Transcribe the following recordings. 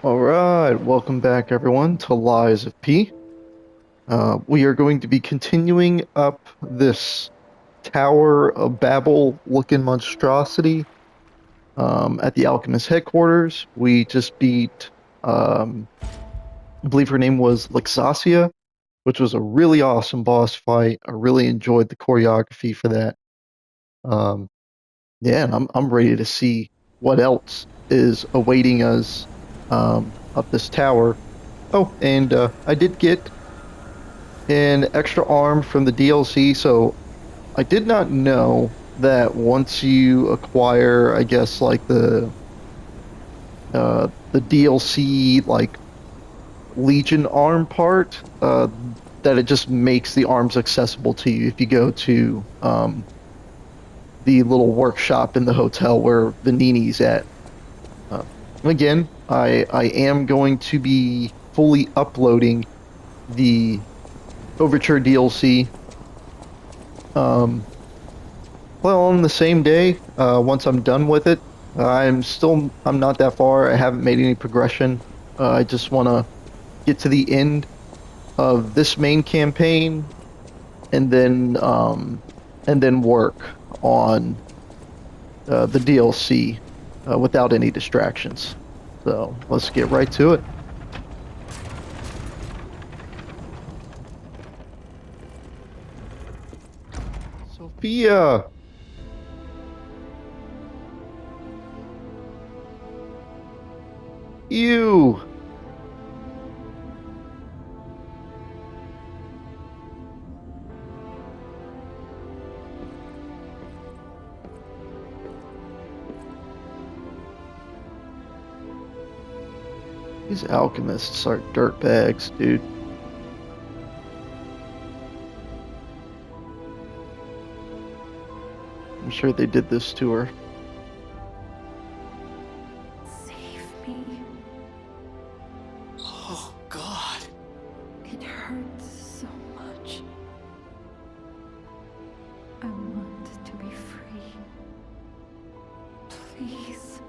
All right, welcome back everyone to Lies of P. We are going to be continuing up this Tower of Babel looking monstrosity at the Alchemist headquarters. We just beat, I believe her name was Lexasia, which was a really awesome boss fight. I really enjoyed the choreography for that. Um, yeah, and I'm ready to see what else is awaiting us up this tower. Oh, and I did get an extra arm from the DLC, so I did not know that once you acquire, I guess, like the DLC like Legion arm part, that it just makes the arms accessible to you if you go to the little workshop in the hotel where Vanini's at. Uh, Again, I am going to be fully uploading the Overture DLC. Um, Well, on the same day, once I'm done with it, I'm not that far. I haven't made any progression. I just want to get to the end of this main campaign and then work on the DLC without any distractions. So let's get right to it. Sophia, you. These alchemists are dirtbags, dude. I'm sure they did this to her. Save me. Oh, God. It hurts so much. I want to be free. Please.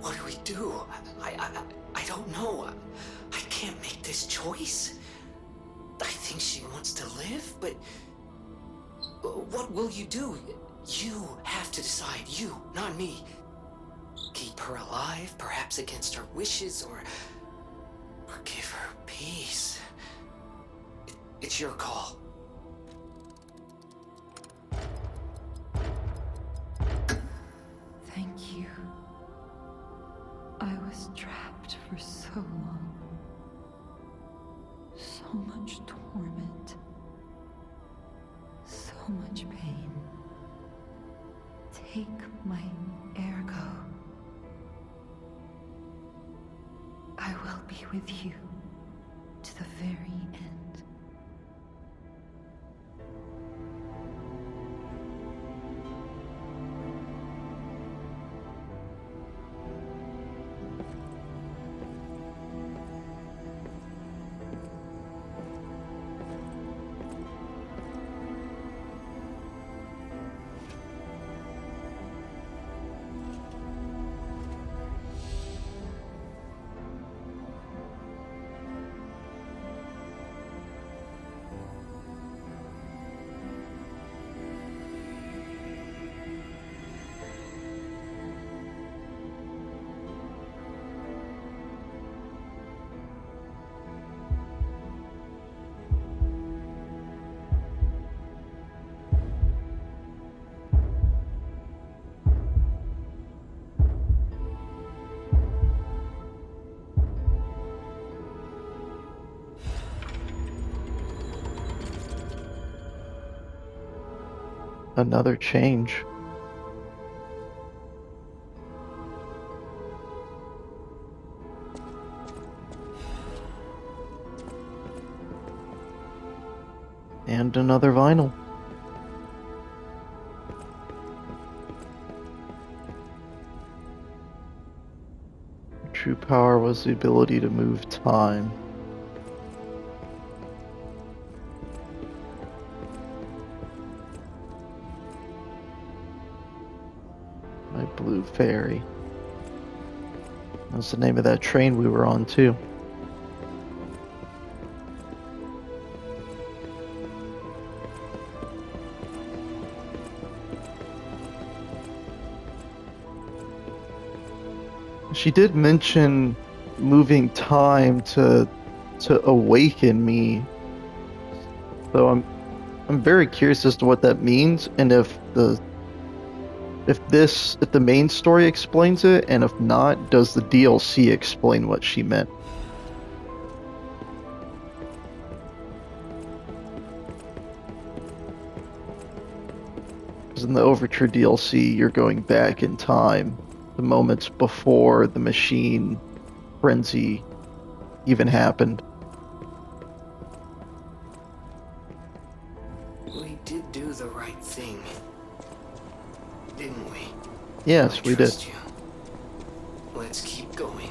What do we do? I don't know. I can't make this choice. I think she wants to live, but what will you do? You have to decide. You, not me. Keep her alive, perhaps against her wishes, or give her peace. It's your call. Thank you. I was trapped for so long. So much torment. So much pain. Take my ergo. I will be with you to the very end. Another change. And another vinyl. True power was the ability to move time. My blue fairy. That's the name of that train we were on, too. She did mention moving time to awaken me. So I'm very curious as to what that means and if the main story explains it, and if not, does the DLC explain what she meant? Because in the Overture DLC, you're going back in time, the moments before the machine frenzy even happened. We did do the right thing, didn't we? I Yes, we did. trust you. Let's keep going.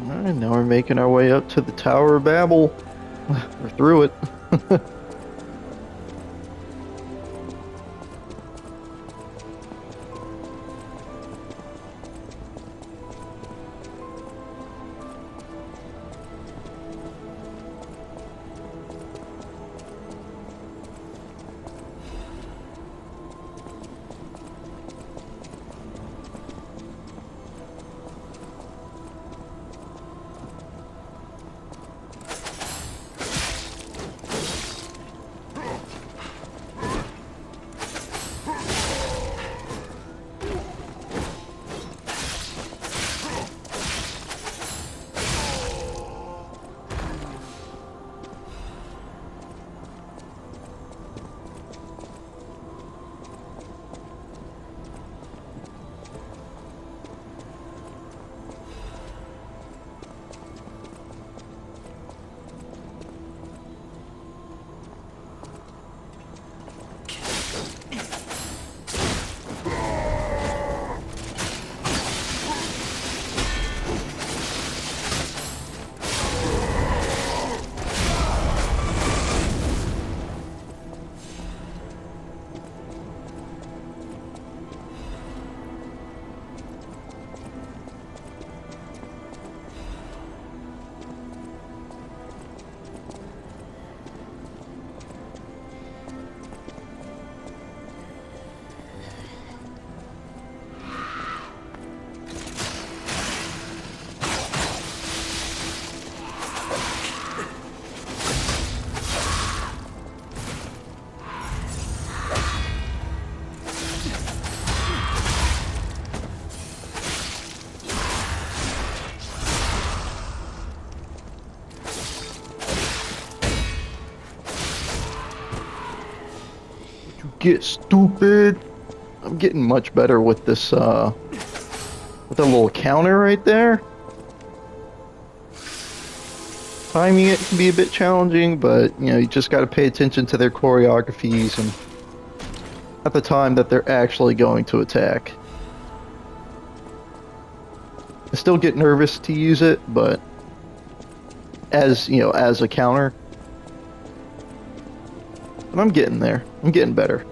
All right, now we're making our way up to the Tower of Babel. We're through it. Get stupid. I'm getting much better with this, with the little counter right there. Timing it can be a bit challenging, but, you know, you just got to pay attention to their choreographies and at the time that they're actually going to attack. I still get nervous to use it, but as, you know, as a counter, but I'm getting there. I'm getting better.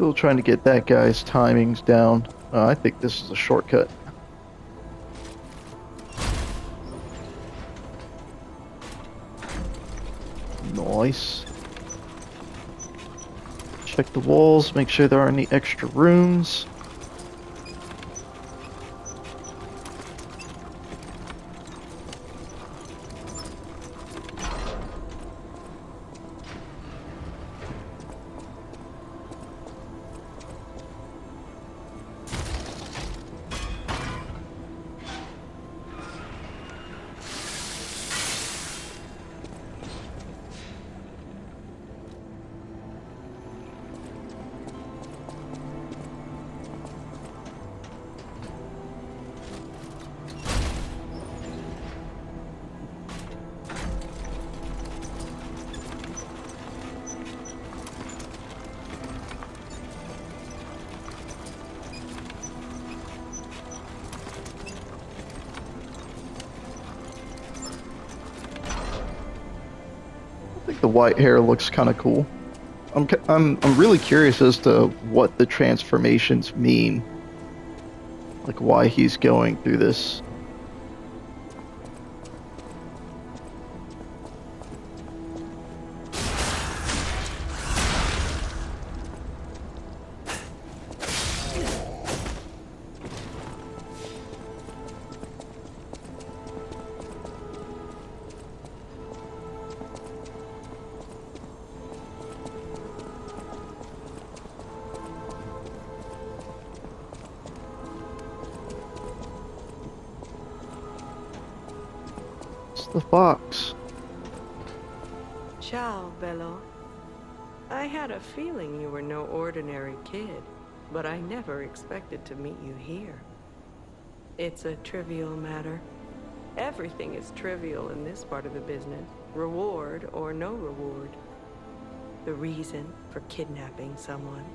Still trying to get that guy's timings down. I think this is a shortcut. Nice. Check the walls, make sure there aren't any extra rooms. the white hair looks kind of cool. I'm really curious as to what the transformations mean, like why he's going through this. It's the fox. Ciao, Bello. I had a feeling you were no ordinary kid, but I never expected to meet you here. It's a trivial matter. Everything is trivial in this part of the business, reward or no reward. The reason for kidnapping someone,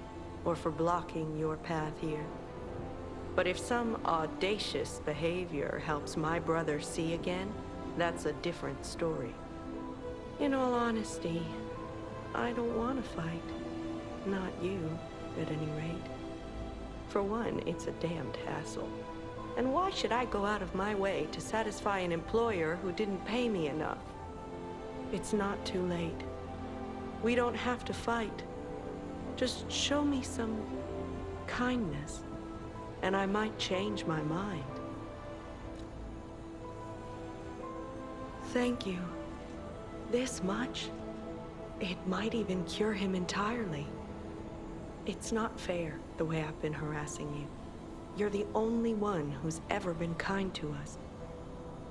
or for blocking your path here. But if some audacious behavior helps my brother see again, that's a different story. In all honesty, I don't want to fight. Not you, at any rate. For one, it's a damned hassle. And why should I go out of my way to satisfy an employer who didn't pay me enough? It's not too late. We don't have to fight. Just show me some kindness, and I might change my mind. Thank you. This much? It might even cure him entirely. It's not fair, the way I've been harassing you. You're the only one who's ever been kind to us.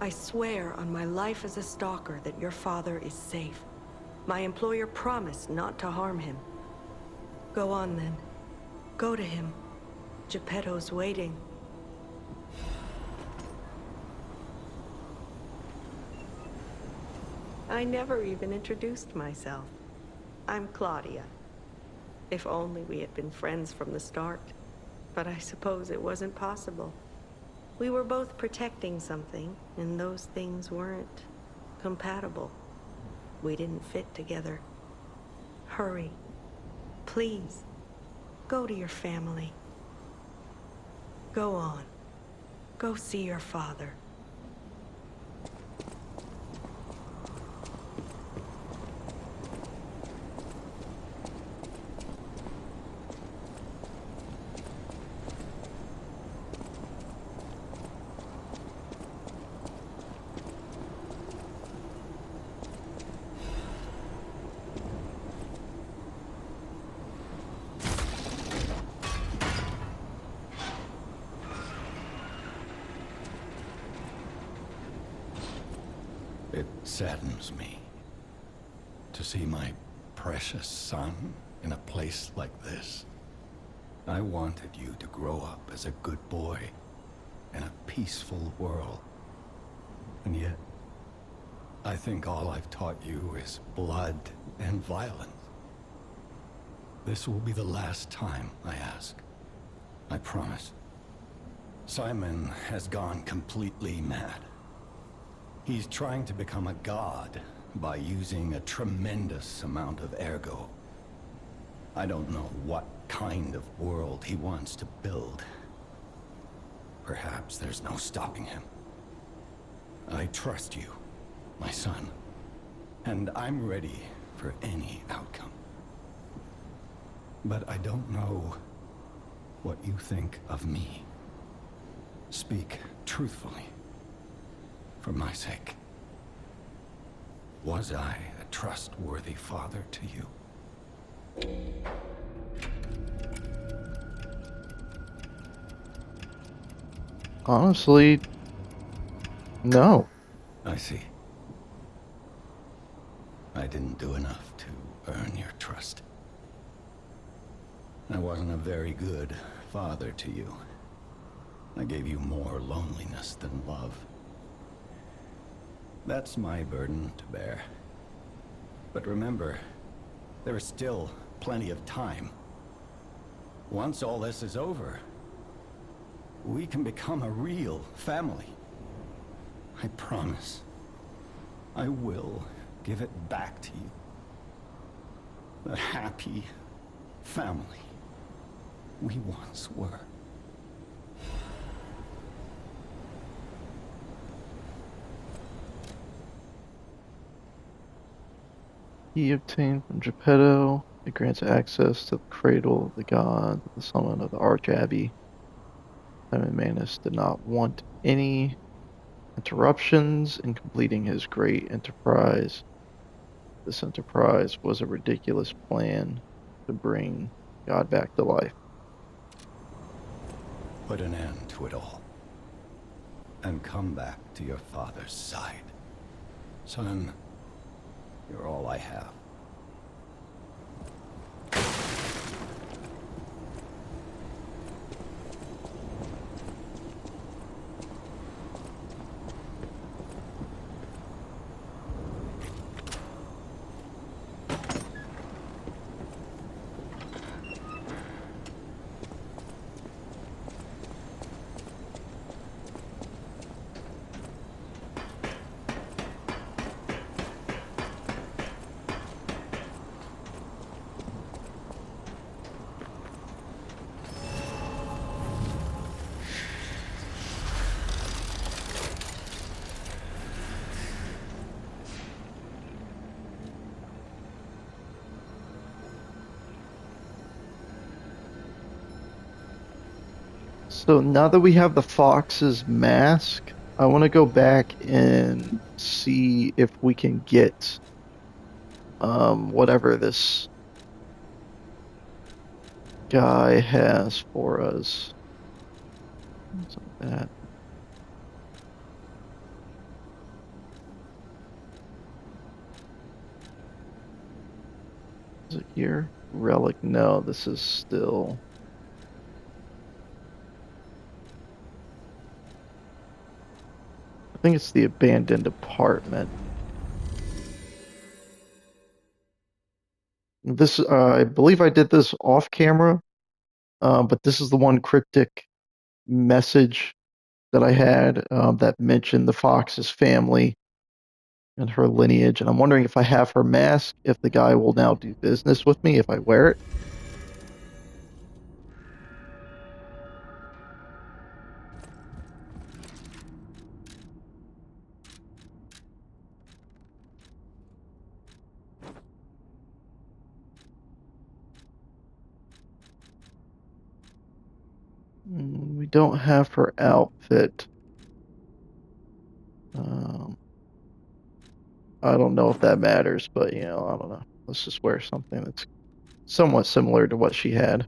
I swear on my life as a stalker that your father is safe. My employer promised not to harm him. Go on, then. Go to him. Geppetto's waiting. I never even introduced myself. I'm Claudia. If only we had been friends from the start. But I suppose it wasn't possible. We were both protecting something, and those things weren't compatible. We didn't fit together. Hurry. Please. Go to your family. Go on. Go see your father. It saddens me to see my precious son in a place like this. I wanted you to grow up as a good boy in a peaceful world. And yet, I think all I've taught you is blood and violence. This will be the last time I ask. I promise. Simon has gone completely mad. He's trying to become a god by using a tremendous amount of ergo. I don't know what kind of world he wants to build. Perhaps there's no stopping him. I trust you, my son, and I'm ready for any outcome. But I don't know what you think of me. Speak truthfully. For my sake. Was I a trustworthy father to you? Honestly, no. I see. I didn't do enough to earn your trust. I wasn't a very good father to you. I gave you more loneliness than love. That's my burden to bear. But remember, there is still plenty of time. Once all this is over, we can become a real family. I promise. I will give it back to you. The happy family we once were. He obtained from Geppetto. It grants access to the cradle of the gods, the summit of the Arch-Abbey. Simon Manus did not want any interruptions in completing his great enterprise. This enterprise was a ridiculous plan to bring God back to life. Put an end to it all. And come back to your father's side. Son, you're all I have. So now that we have the fox's mask, I want to go back and see if we can get whatever this guy has for us. What's that? Is it here? Relic? No, this is still. I think it's the abandoned apartment. This, I believe I did this off camera, but this is the one cryptic message that I had that mentioned the fox's family and her lineage. And I'm wondering if I have her mask, if the guy will now do business with me if I wear it. We don't have her outfit. Um, I don't know if that matters, but I don't know. Let's just wear something that's somewhat similar to what she had.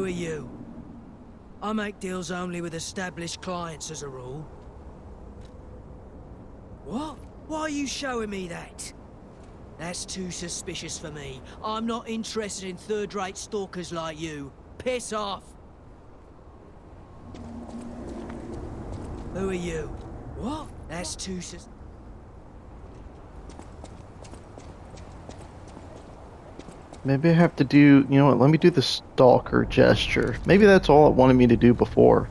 are you? I make deals only with established clients as a rule. What? Why are you showing me that? That's too suspicious for me. I'm not interested in third-rate stalkers like you. Piss off! Who are you? What? That's too sus... Maybe I have to do, you know what, let me do the stalker gesture. Maybe that's all it wanted me to do before.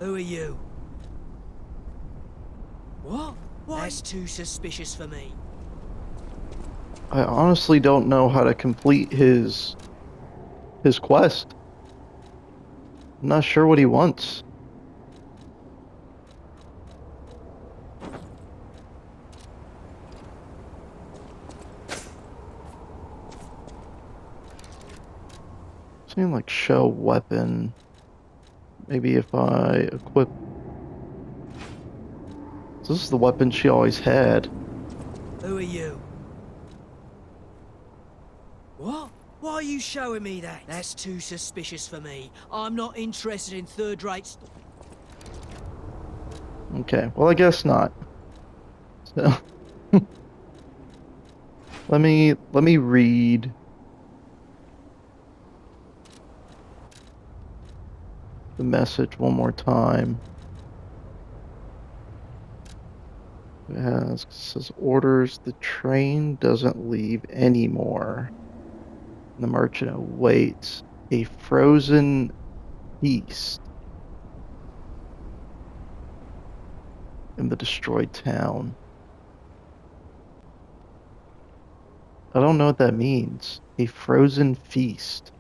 Who are you? What? That's too suspicious for me. I honestly don't know how to complete his quest. I'm not sure what he wants. Something like show weapon. Maybe if I equip. So this is the weapon she always had. Who are you? What? Why are you showing me that? That's too suspicious for me. I'm not interested in third-rate... Okay, well I guess not. So let me read the message one more time. It says orders the train doesn't leave anymore. The merchant awaits a frozen feast in the destroyed town. I don't know what that means. A frozen feast.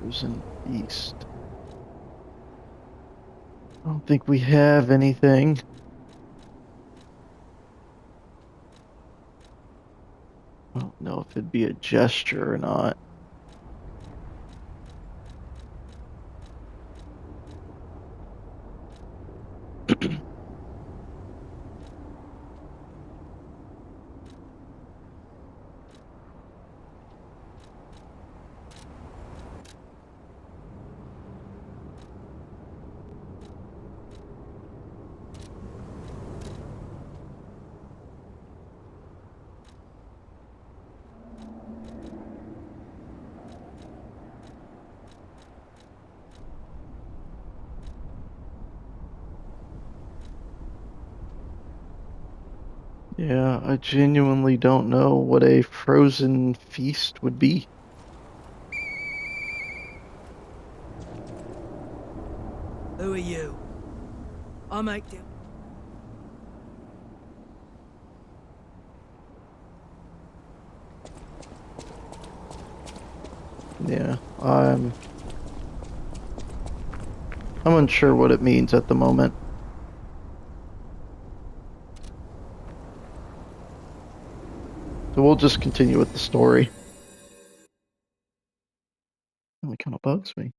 Frozen feast. I don't think we have anything. I don't know if it'd be a gesture or not. Yeah, I genuinely don't know what a frozen feast would be. Who are you? I make deals... Yeah, I'm unsure what it means at the moment. So we'll just continue with the story. It kind of bugs me.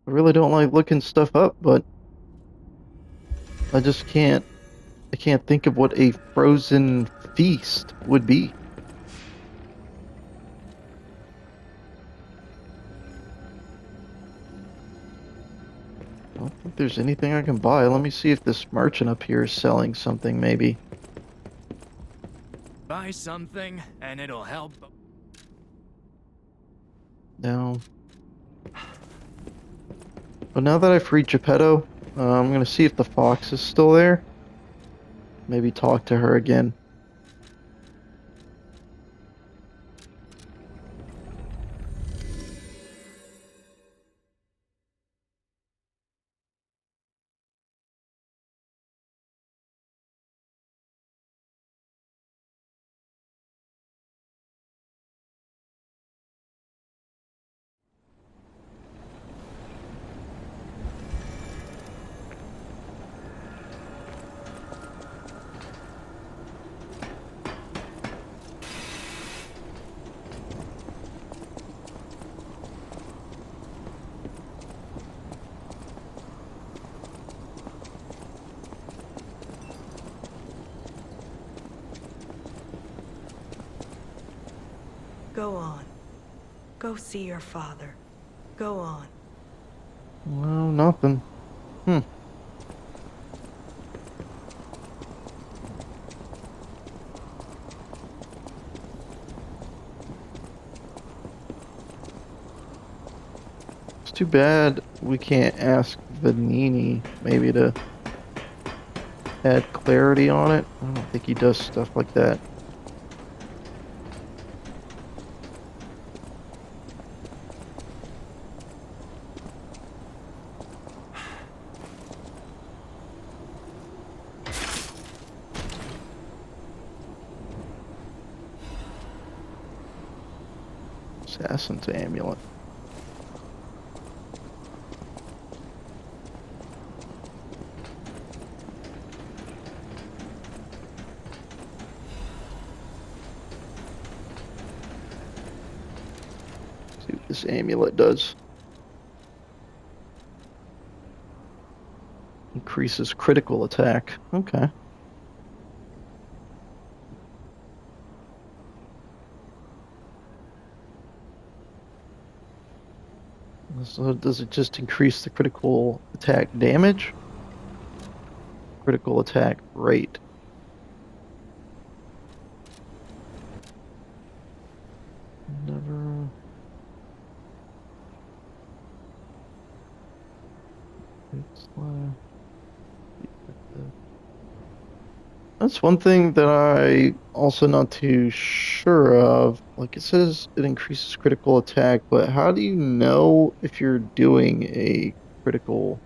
I really don't like looking stuff up, but I just can't. I can't think of what a frozen feast would be. I don't think there's anything I can buy. Let me see if this merchant up here is selling something, maybe. Buy something, and it'll help. No. But now that I've freed Geppetto, I'm gonna see if the fox is still there. Maybe talk to her again. Go on. Go see your father. Go on. Well, nothing. It's too bad we can't ask Vanini maybe to add clarity on it. I don't think he does stuff like that. Assassin's amulet. See what this amulet does. Increases critical attack. Okay. So does it just increase the critical attack damage? Critical attack rate. Never. That's one thing that I also not too sure of. Like it says it increases critical attack, but how do you know if you're doing a critical,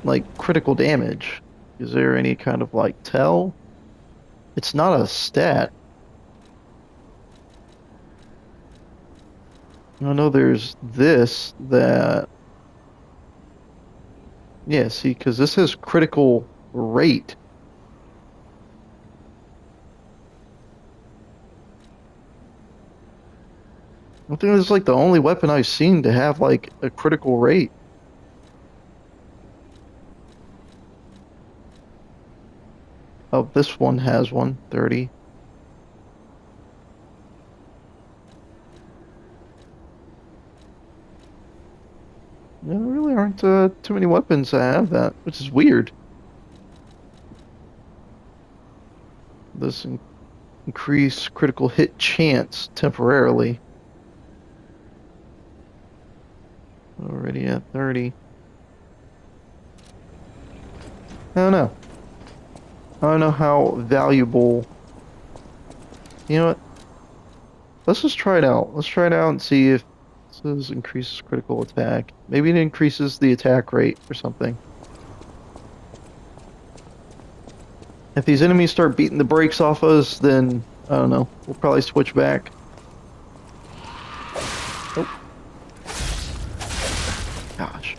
like critical damage? Is there any kind of like tell? It's not a stat. I know there's this that, yeah, see, because this has critical rate. I think it's like the only weapon I've seen to have like a critical rate. Oh, this one has one, 30. Yeah, there really aren't too many weapons that have that, which is weird. This increase critical hit chance temporarily. Already at 30. I don't know. I don't know how valuable. You know what? Let's just try it out. Let's try it out and see if this says increases critical attack. Maybe it increases the attack rate or something. If these enemies start beating the brakes off us, then I don't know. We'll probably switch back. Oh, gosh.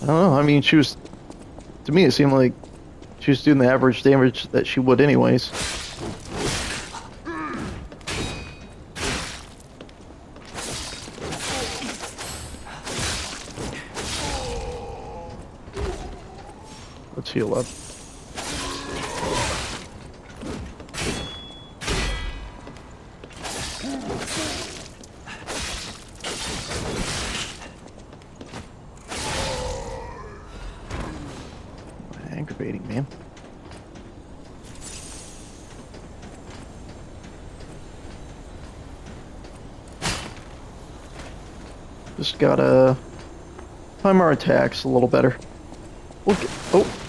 I don't know. I mean, to me, it seemed like she was doing the average damage that she would anyways. Let's heal up. Aggravating, man. Just gotta time our attacks a little better. Okay. Oh.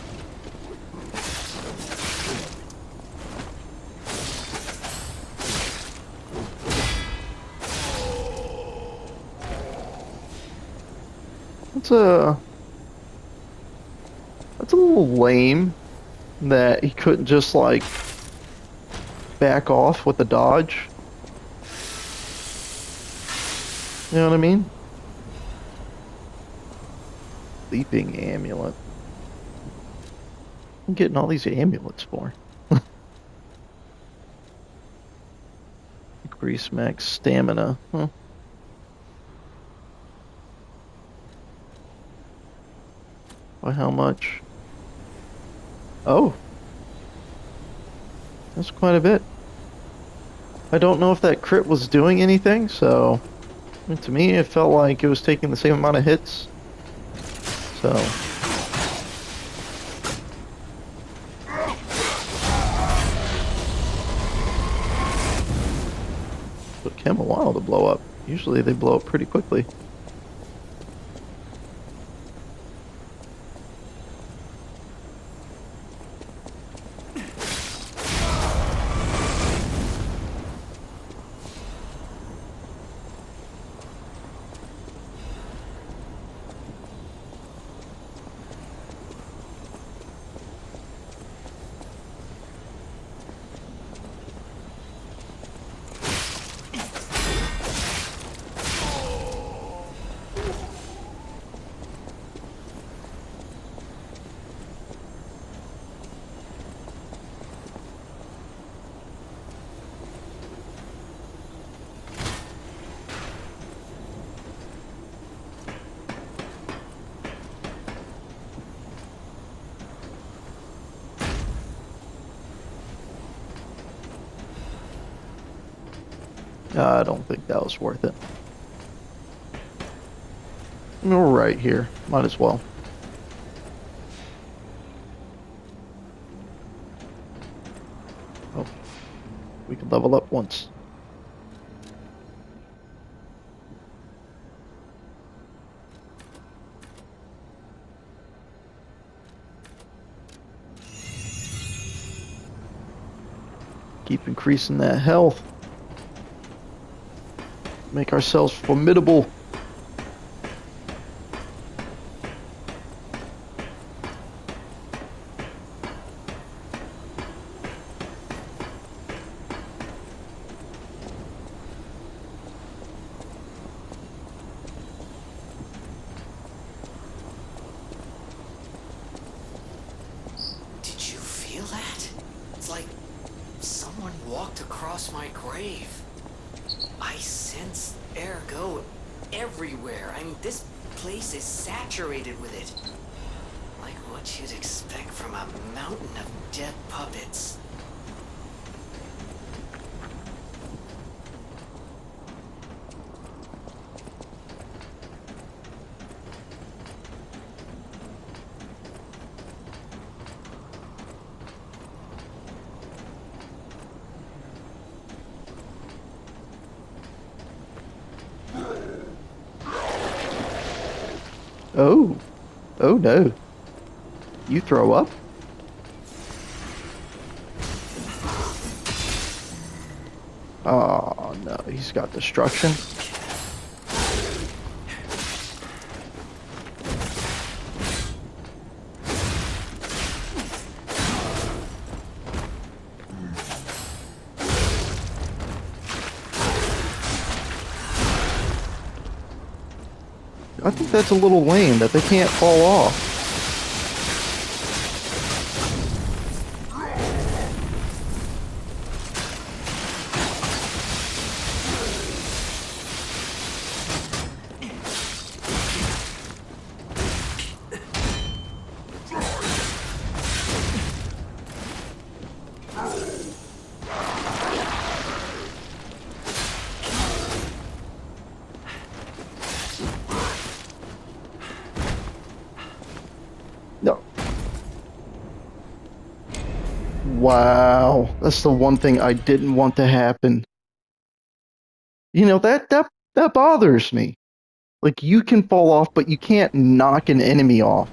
That's a little lame that he couldn't just like back off with the dodge. You know what I mean? Leaping amulet. I'm getting all these amulets for? Increase max stamina. Huh. By how much? Oh, that's quite a bit. I don't know if that crit was doing anything, so I mean, to me it felt like it was taking the same amount of hits. So took him a while to blow up. Usually they blow up pretty quickly. I don't think that was worth it. We're right here. Might as well. Oh, we can level up once. Keep increasing that health. Make ourselves formidable. Did you feel that? It's like someone walked across my grave. I sense ergo everywhere. I mean, this place is saturated with it. Like what you'd expect from a mountain of dead puppets. Oh, oh no. You throw up? Oh no, he's got destruction. I think that's a little lame that they can't fall off. No. Wow, that's the one thing I didn't want to happen. You know, that bothers me. Like you can fall off, but you can't knock an enemy off.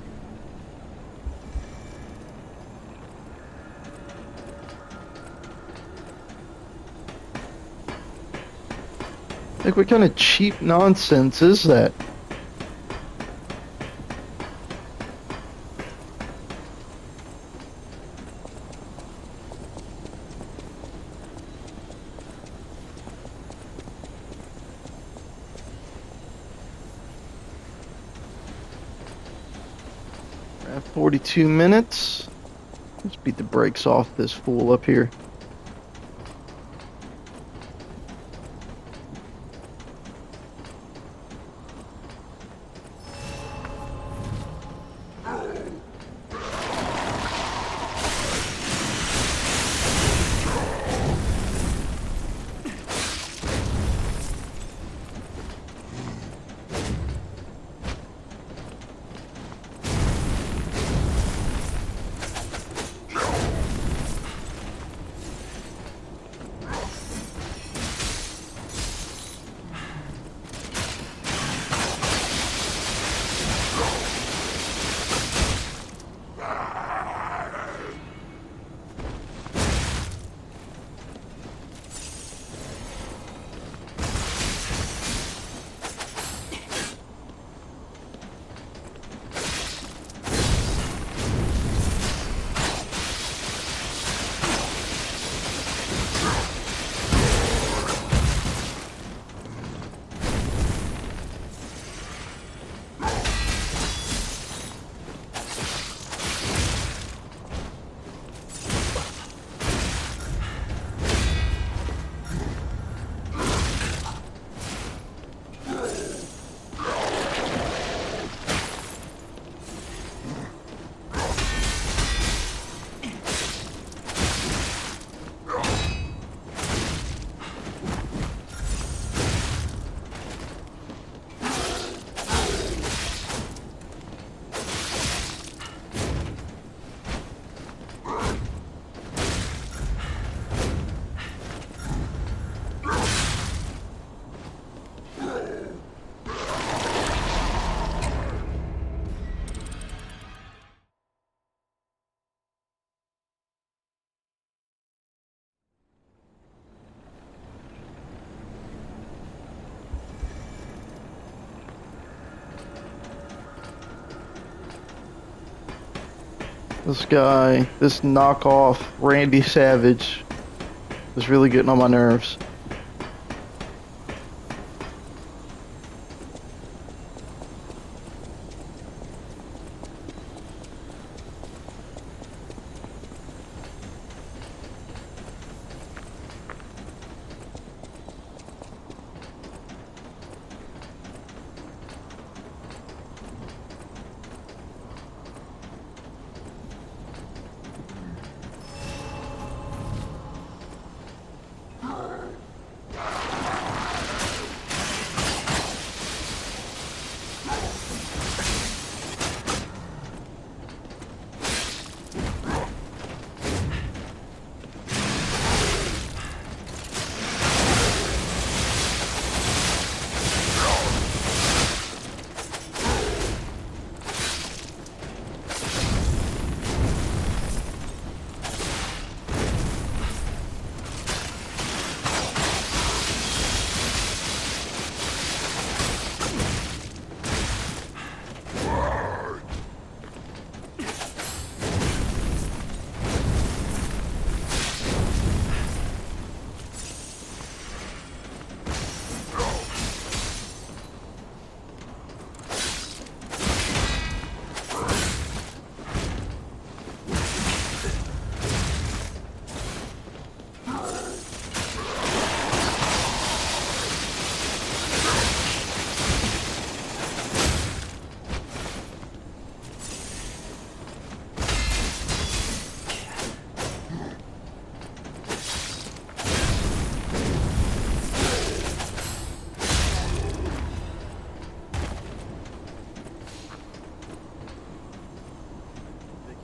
Like what kind of cheap nonsense is that? 42 minutes. beat the brakes off this fool up here. This guy, this knockoff Randy Savage, was really getting on my nerves.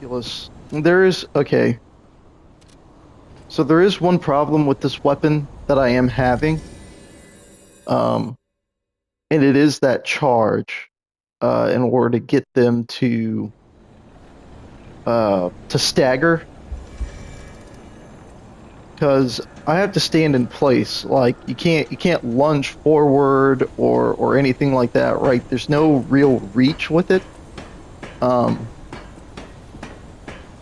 Ridiculous. There is, okay. So there is one problem with this weapon that I am having. Um, and it is that charge, in order to get them to stagger. Because I have to stand in place. Like you can't lunge forward or anything like that, right? There's no real reach with it. Um,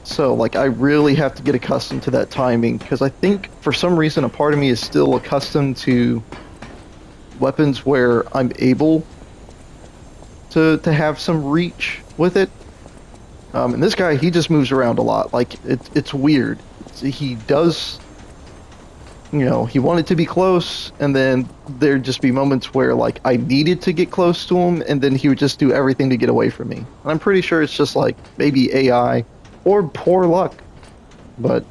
So, like, I really have to get accustomed to that timing because I think for some reason a part of me is still accustomed to weapons where I'm able to have some reach with it. And this guy, he just moves around a lot. Like it's weird. He does, he wanted to be close, and then there'd just be moments where like I needed to get close to him, and then he would just do everything to get away from me. And I'm pretty sure it's just like maybe AI or poor luck. But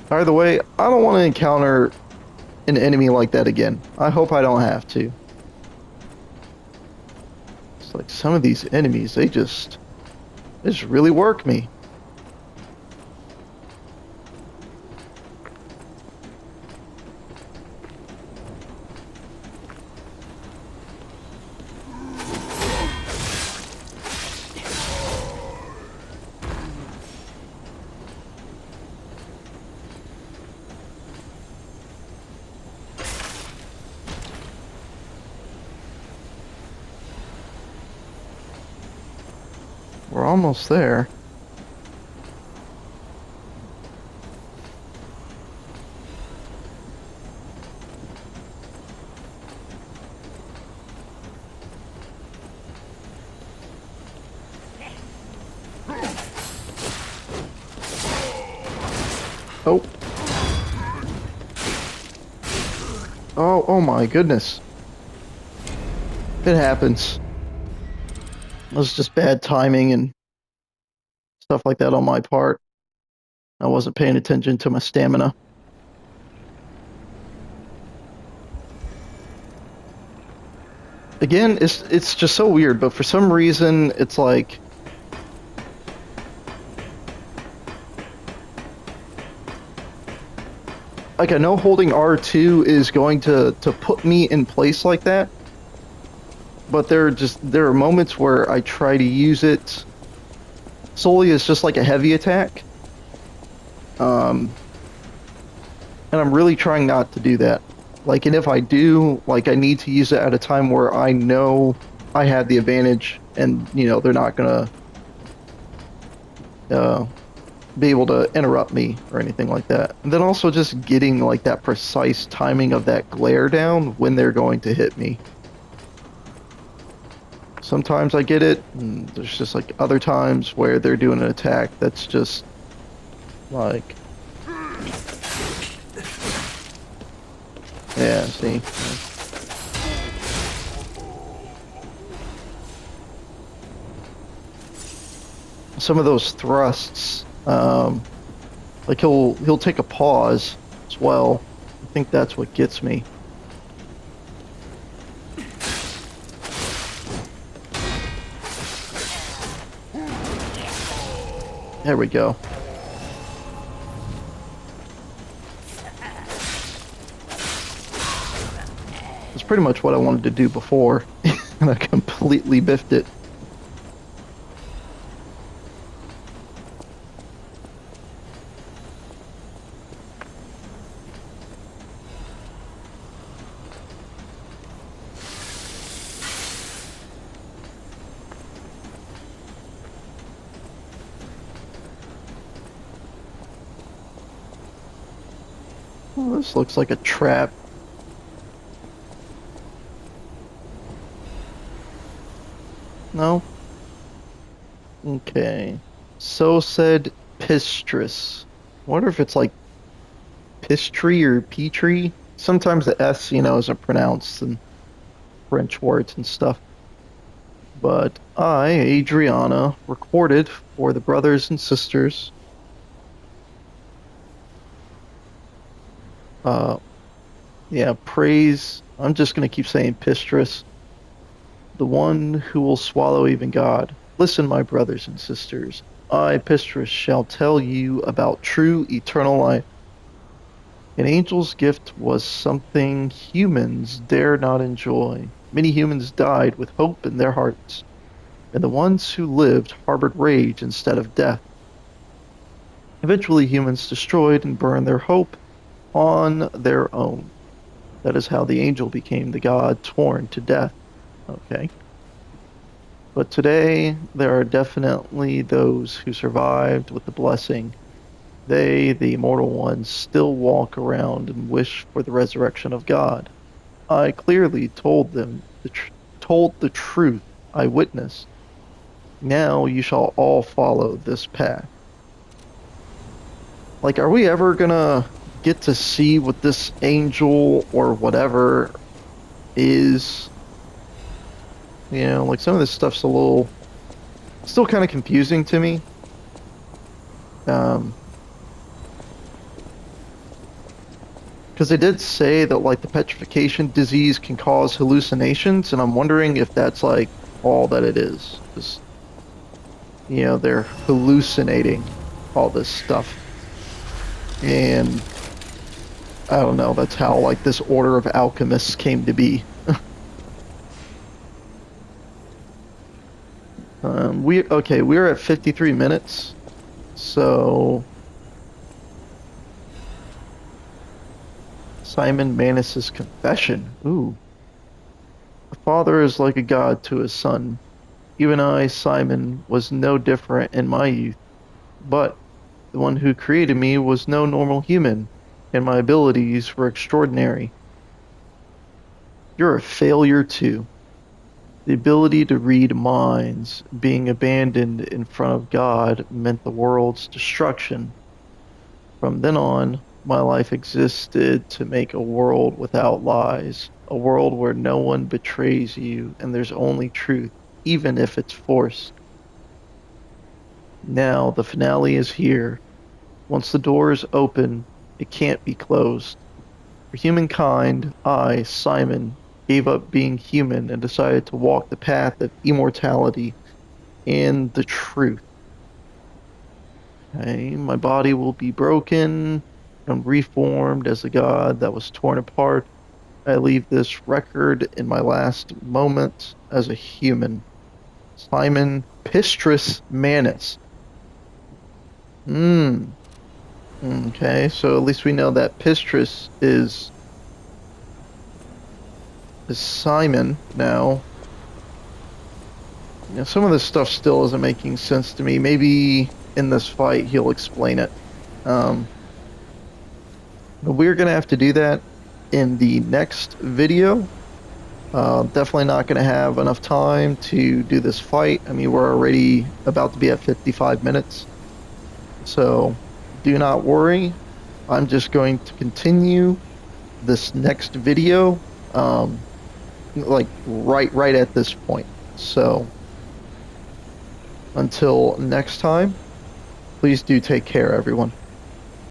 either way, I don't want to encounter an enemy like that again. I hope I don't have to. It's like some of these enemies, they just really work me. We're almost there. Oh. Oh my goodness. It happens. It was just bad timing and stuff like that on my part. I wasn't paying attention to my stamina. Again, it's just so weird, but for some reason it's like I know holding R2 is going to put me in place like that, but there are moments where I try to use it solely as just like a heavy attack. And I'm really trying not to do that. Like, and if I do, like, I need to use it at a time where I know I have the advantage, and they're not gonna uh, be able to interrupt me or anything like that. And then also just getting like that precise timing of that glare down when they're going to hit me. Sometimes I get it, and there's just like other times where they're doing an attack that's just like, yeah, see. Some of those thrusts, like he'll take a pause as well. I think that's what gets me. There we go. That's pretty much what I wanted to do before, and I completely biffed it. Oh, this looks like a trap. No? Okay. So said Pistris. I wonder if it's like Pistry or Petrie. Sometimes the S, isn't pronounced in French words and stuff. But I, Adriana, recorded for the brothers and sisters. Uh, yeah, praise. I'm just gonna keep saying Pistris, the one who will swallow even God. Listen, my brothers and sisters. I, Pistris, shall tell you about true eternal life. An angel's gift was something humans dare not enjoy. Many humans died with hope in their hearts, and the ones who lived harbored rage instead of death. Eventually, humans destroyed and burned their hope on their own. That is how the angel became the god torn to death. Okay. But today, there are definitely those who survived with the blessing. They, the immortal ones, still walk around and wish for the resurrection of God. I clearly told them, told the truth I witnessed. Now you shall all follow this path. Like, are we ever gonna get to see what this angel or whatever is? You know, like some of this stuff's a little, still kind of confusing to me. Um, because they did say that like the petrification disease can cause hallucinations, and I'm wondering if that's like all that it is. Because, you know, they're hallucinating all this stuff. And I don't know, that's how like this order of alchemists came to be. We're at 53 minutes. So Simon Manus's confession. Ooh. A father is like a god to his son. Even I, Simon, was no different in my youth. But the one who created me was no normal human, and my abilities were extraordinary. You're a failure too. The ability to read minds being abandoned in front of God meant the world's destruction. From then on, my life existed to make a world without lies, a world where no one betrays you and there's only truth, even if it's forced. Now, the finale is here. Once the door is open, it can't be closed. For humankind, I, Simon, gave up being human and decided to walk the path of immortality and the truth. Okay, my body will be broken and reformed as a god that was torn apart. I leave this record in my last moment as a human. Simon Pistris Manus. Hmm. Okay, so at least we know that Pistris is Simon now. You know, some of this stuff still isn't making sense to me. Maybe in this fight he'll explain it. Um, but we're gonna have to do that in the next video. Definitely not gonna have enough time to do this fight. I mean, we're already about to be at 55 minutes. So do not worry. I'm just going to continue this next video, like right at this point. So until next time, please do take care, everyone.